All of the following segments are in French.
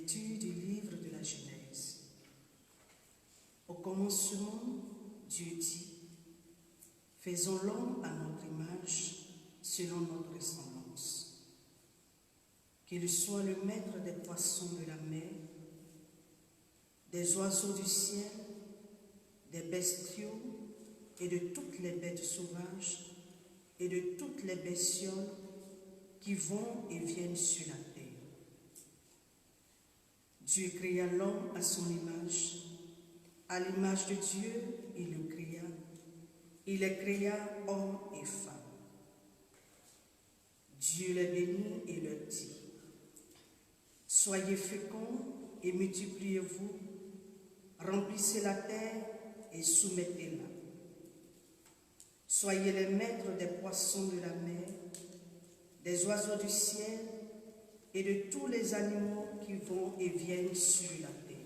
Lecture du livre de la Genèse. Au commencement, Dieu dit, faisons l'homme à notre image, selon notre ressemblance. Qu'il soit le maître des poissons de la mer, des oiseaux du ciel, des bestiaux et de toutes les bêtes sauvages et de toutes les bestioles qui vont et viennent sur la terre. Dieu créa l'homme à son image. À l'image de Dieu, il le créa. Il les créa homme et femme. Dieu les bénit et leur dit, soyez féconds et multipliez-vous, remplissez la terre et soumettez-la. Soyez les maîtres des poissons de la mer, des oiseaux du ciel et de tous les animaux qui vont et viennent sur la terre.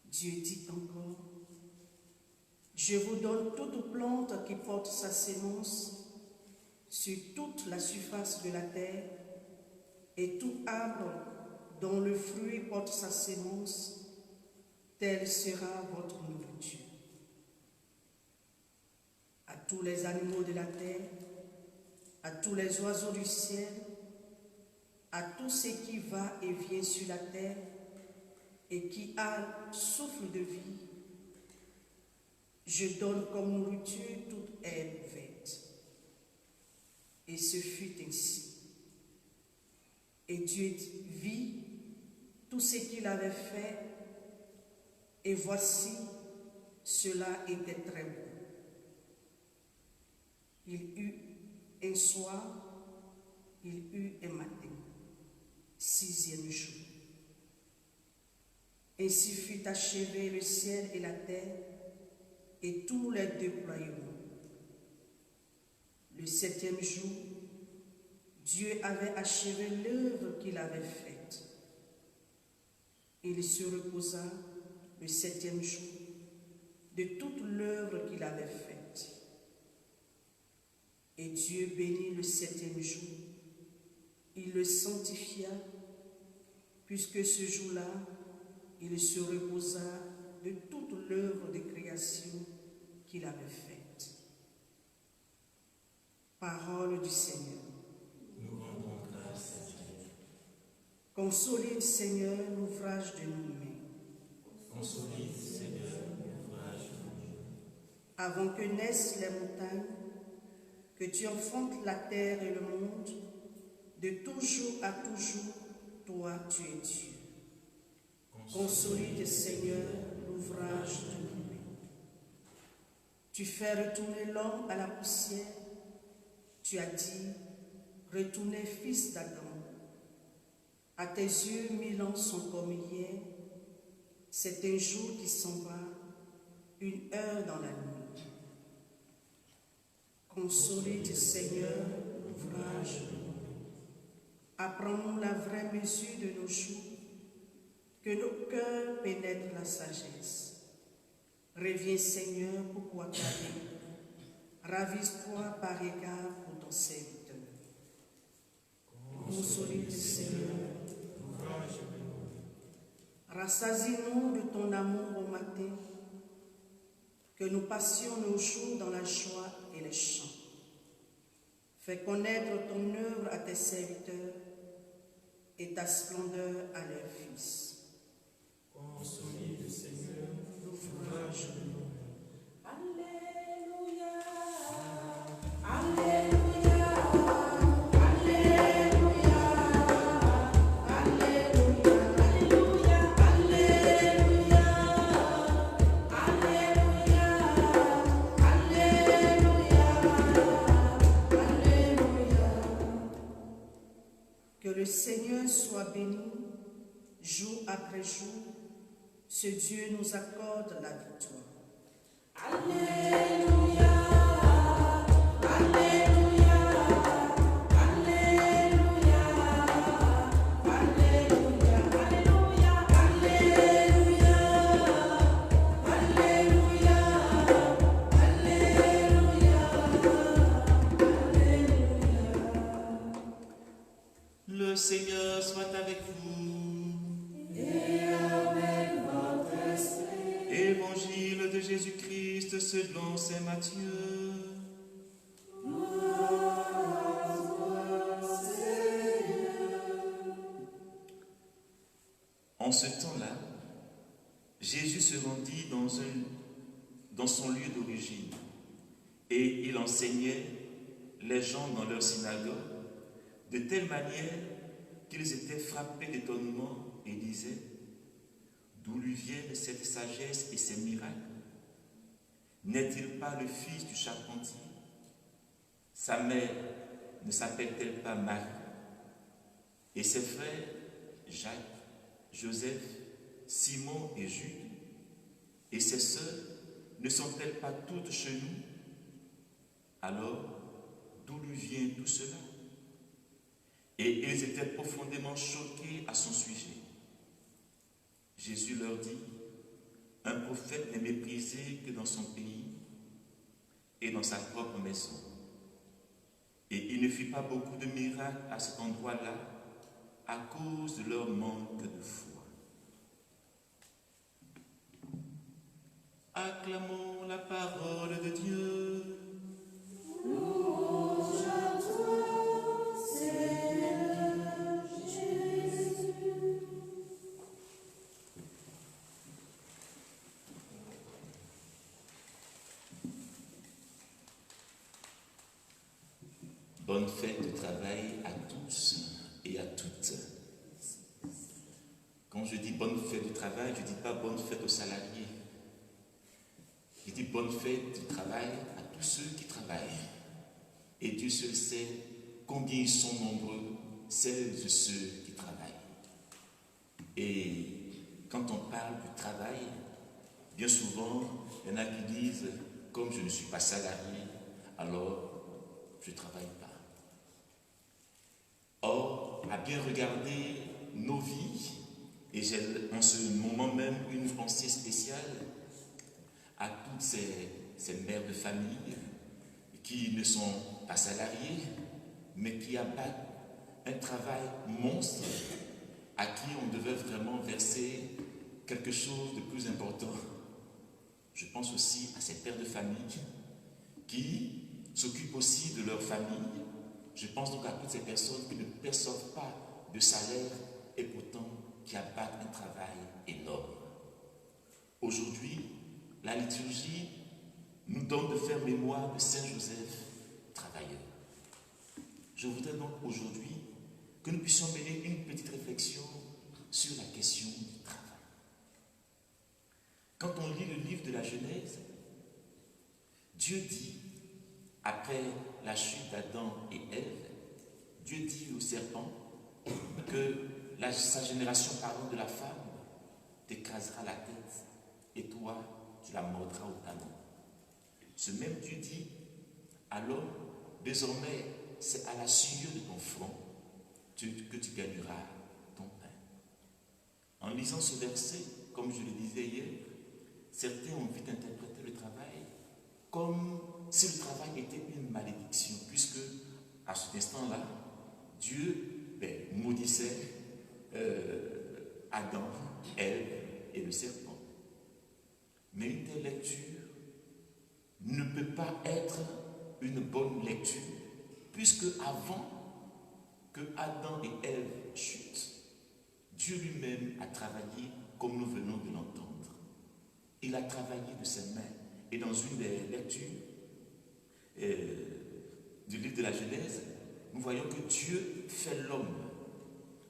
Dieu dit encore, je vous donne toute plante qui porte sa sémence sur toute la surface de la terre, et tout arbre dont le fruit porte sa sémence, telle sera votre nourriture. À tous les animaux de la terre, à tous les oiseaux du ciel, à tout ce qui va et vient sur la terre et qui a souffle de vie, je donne comme nourriture toute herbe verte. Et ce fut ainsi. Et Dieu vit tout ce qu'il avait fait, et voici, cela était très beau. Il eut un soir, il eut un matin, 6e jour. Ainsi fut achevé le ciel et la terre, et tous les déploiements. Le 7e jour, Dieu avait achevé l'œuvre qu'il avait faite. Il se reposa le 7e jour de toute l'œuvre qu'il avait faite. Et Dieu bénit le 7e jour. Il le sanctifia, puisque ce jour-là, il se reposa de toute l'œuvre de création qu'il avait faite. Parole du Seigneur. Nous rendons grâce à Dieu. Consolide, Seigneur, l'ouvrage de nos mains. Consolide, Seigneur, l'ouvrage de nos mains. Avant que naissent les montagnes, que tu enfantes la terre et le monde, de toujours à toujours, toi tu es Dieu. Consolide, Seigneur, l'ouvrage de nos mains. Tu fais retourner l'homme à la poussière. Tu as dit, retournez, fils d'Adam. À tes yeux, 1000 ans sont comme hier. C'est un jour qui s'en va, une heure dans la nuit. Consolide, Seigneur, l'ouvrage de nos mains. Apprends-nous la vraie mesure de nos jours, que nos cœurs pénètrent la sagesse. Reviens, Seigneur, pour t'acclamer. Ravise-toi par égard pour ton serviteur. Consolide, Seigneur, l'ouvrage de nos mains. Rassasie-nous de ton amour au matin, que nous passions nos jours dans la joie et les chants. Fais connaître ton œuvre à tes serviteurs et ta splendeur à leurs fils. Consolide, Seigneur, l'ouvrage de nos mains. Alléluia, Alléluia, Alléluia, Alléluia, Alléluia, Alléluia, Alléluia. Que le Seigneur soit béni, jour après jour. Ce Dieu nous accorde la victoire. Alléluia, Alléluia, Alléluia, Alléluia, Alléluia, Alléluia, Alléluia, Alléluia. Le Seigneur soit avec vous. et avec votre esprit. Évangile de Jésus-Christ selon saint Matthieu. En ce temps-là, Jésus se rendit dans son lieu d'origine et il enseignait les gens dans leur synagogue de telle manière qu'ils étaient frappés d'étonnement et disaient: d'où lui viennent cette sagesse et ces miracles? N'est-il pas le fils du charpentier? Sa mère ne s'appelle-t-elle pas Marie? Et ses frères Jacques, Joseph, Simon et Jude? Et ses sœurs ne sont-elles pas toutes chez nous? Alors, d'où lui vient tout cela? Et ils étaient profondément choqués à son sujet. Jésus leur dit: un prophète n'est méprisé que dans son pays et dans sa propre maison. Et il ne fit pas beaucoup de miracles à cet endroit-là à cause de leur manque de foi. Acclamons la parole de Dieu. Louange à toi, Seigneur Jésus. Bonne fête de travail à tous et à toutes. Quand je dis bonne fête du travail, je ne dis pas bonne fête aux salariés. Je dis bonne fête du travail à tous ceux qui travaillent. Et Dieu seul sait combien ils sont nombreux, celles et ceux qui travaillent. Et quand on parle du travail, bien souvent, il y en a qui disent: comme je ne suis pas salarié, alors je ne travaille pas. Or, à bien regarder nos vies, et j'ai en ce moment même une pensée spéciale à toutes ces mères de famille qui ne sont pas salariées, mais qui abattent un travail monstre à qui on devait vraiment verser quelque chose de plus important. Je pense aussi à ces pères de famille qui s'occupent aussi de leur famille. Je pense donc à toutes ces personnes qui ne perçoivent pas de salaire et pourtant qui abattent un travail énorme. Aujourd'hui, la liturgie nous donne de faire mémoire de Saint Joseph, travailleur. Je voudrais donc aujourd'hui que nous puissions mener une petite réflexion sur la question du travail. Quand on lit le livre de la Genèse, Dieu dit, après la chute d'Adam et Ève, Dieu dit au serpent que sa génération, parlant de la femme, t'écrasera la tête et toi, tu la mordras au talon. Ce même Dieu dit à l'homme: désormais, c'est à la sueur de ton front que tu gagneras ton pain. En lisant ce verset, comme je le disais hier, certains ont vite interprété le travail comme si le travail était une malédiction, puisque à cet instant-là, Dieu maudissait Adam, Ève et le serpent. Mais une telle lecture ne peut pas être une bonne lecture, puisque avant que Adam et Ève chutent, Dieu lui-même a travaillé comme nous venons de l'entendre. Il a travaillé de ses mains. Et dans une des lectures du livre de la Genèse, nous voyons que Dieu fait l'homme.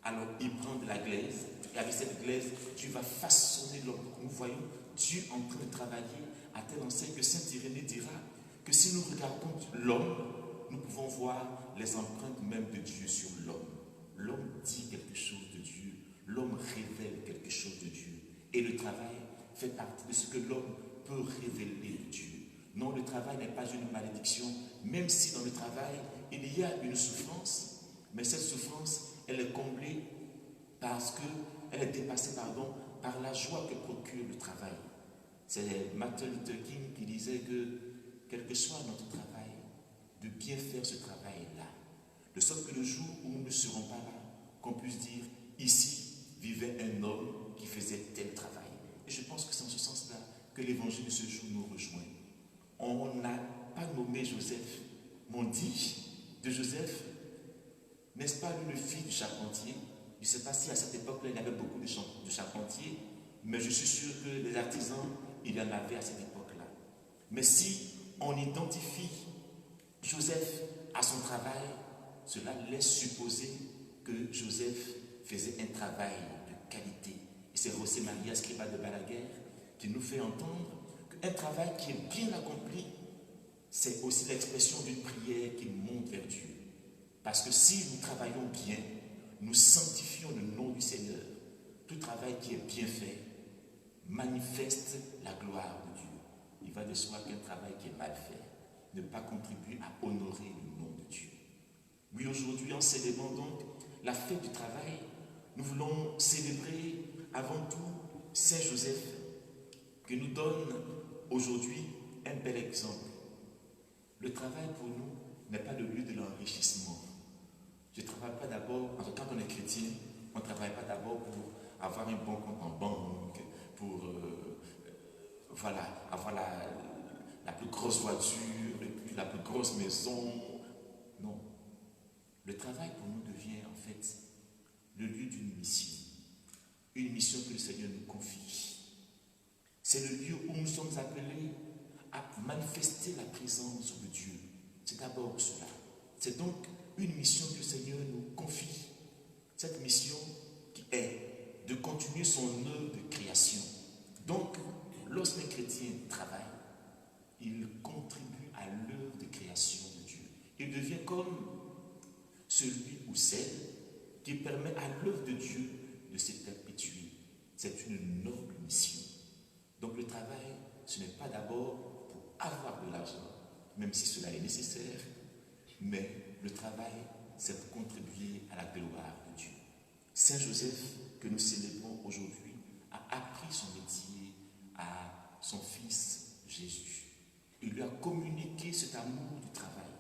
Alors il prend de la glaise, et avec cette glaise, Dieu va façonner l'homme. Nous voyons Dieu en train de travailler à telle enseigne que saint Irénée dira que si nous regardons l'homme, nous pouvons voir les empreintes même de Dieu sur l'homme. L'homme dit quelque chose de Dieu, l'homme révèle quelque chose de Dieu. Et le travail fait partie de ce que l'homme peut révéler de Dieu. Non, le travail n'est pas une malédiction, même si dans le travail, il y a une souffrance, mais cette souffrance, elle est comblée parce qu'elle est dépassée par la joie que procure le travail. C'est Martin Luther King qui disait que, quel que soit notre travail, de bien faire ce travail-là, de sorte que le jour où nous ne serons pas là, qu'on puisse dire, ici vivait un homme faisait tel travail. Et je pense que c'est en ce sens-là que l'évangile de ce jour nous rejoint. On n'a pas nommé Joseph, mais on dit de Joseph, n'est-ce pas lui le fils du charpentier? Je ne sais pas si à cette époque-là, il y avait beaucoup de charpentiers, mais je suis sûr que les artisans, il y en avait à cette époque-là. Mais si on identifie Joseph à son travail, cela laisse supposer que Joseph faisait un travail de qualité. Et c'est José Maria Escrivá de Balaguer qui nous fait entendre qu'un travail qui est bien accompli, c'est aussi l'expression d'une prière qui monte vers Dieu. Parce que si nous travaillons bien, nous sanctifions le nom du Seigneur. Tout travail qui est bien fait manifeste la gloire de Dieu. Il va de soi qu'un travail qui est mal fait ne pas contribue à honorer le nom de Dieu. Oui, aujourd'hui, en célébrant donc la fête du travail, nous voulons célébrer avant tout Saint Joseph, qui nous donne aujourd'hui un bel exemple. Le travail pour nous n'est pas le lieu de l'enrichissement. Je ne travaille pas d'abord, en tout cas quand on est chrétien, on ne travaille pas d'abord pour avoir un bon compte en banque, pour avoir la plus grosse voiture, et puis la plus grosse maison. Non. Le travail pour nous devient en fait le lieu d'une mission. Une mission que le Seigneur nous confie. C'est le lieu où nous sommes appelés à manifester la présence de Dieu. C'est d'abord cela. C'est donc une mission que le Seigneur nous confie. Cette mission qui est de continuer son œuvre de création. Donc, lorsqu'un chrétien travaille, il contribue à l'œuvre de création de Dieu. Il devient comme celui ou celle qui permet à l'œuvre de Dieu de se perpétuer. C'est une noble mission. Donc le travail, ce n'est pas d'abord pour avoir de l'argent, même si cela est nécessaire, mais le travail, c'est pour contribuer à la gloire de Dieu. Saint Joseph, que nous célébrons aujourd'hui, a appris son métier à son fils Jésus. Il lui a communiqué cet amour du travail.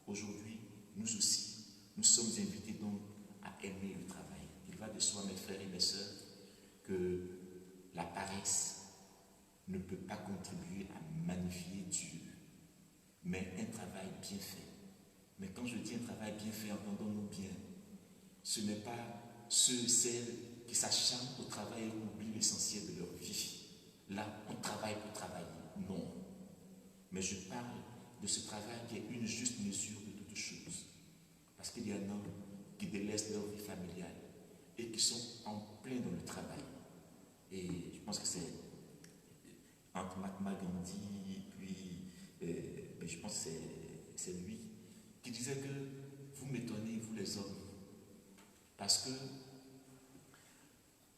Aujourd'hui, nous aussi, nous sommes invités donc à aimer le travail. Il va de soi, mes frères et mes sœurs, que la paresse ne peut pas contribuer à magnifier Dieu, mais un travail bien fait. Mais quand je dis un travail bien fait, entendons-nous bien, ce n'est pas ceux et celles qui s'acharnent au travail et oublient l'essentiel de leur vie. Là, on travaille pour travailler. Non. Mais je parle de ce travail qui est une juste mesure de toutes choses. Parce qu'il y en a qui délaissent leur vie familiale et qui sont en plein dans le travail. Et je pense que c'est entre Mahatma Gandhi et puis je pense que c'est lui qui disait que vous m'étonnez, vous les hommes, parce que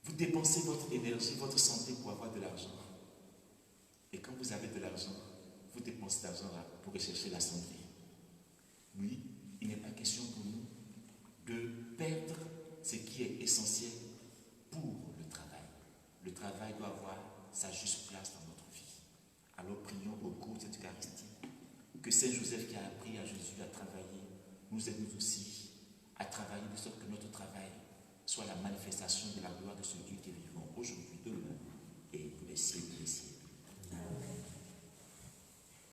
vous dépensez votre énergie, votre santé pour avoir de l'argent. Et quand vous avez de l'argent, vous dépensez l'argent pour rechercher la santé. Oui, il n'est pas question pour nous de perdre ce qui est essentiel pour le travail. Le travail doit avoir sa juste place dans notre vie. Alors prions au cours de cette Eucharistie que Saint Joseph qui a appris à Jésus à travailler, nous aide nous aussi à travailler de sorte que notre travail soit la manifestation de la gloire de ce Dieu qui est vivant aujourd'hui, demain et pour les siècles des siècles. Amen.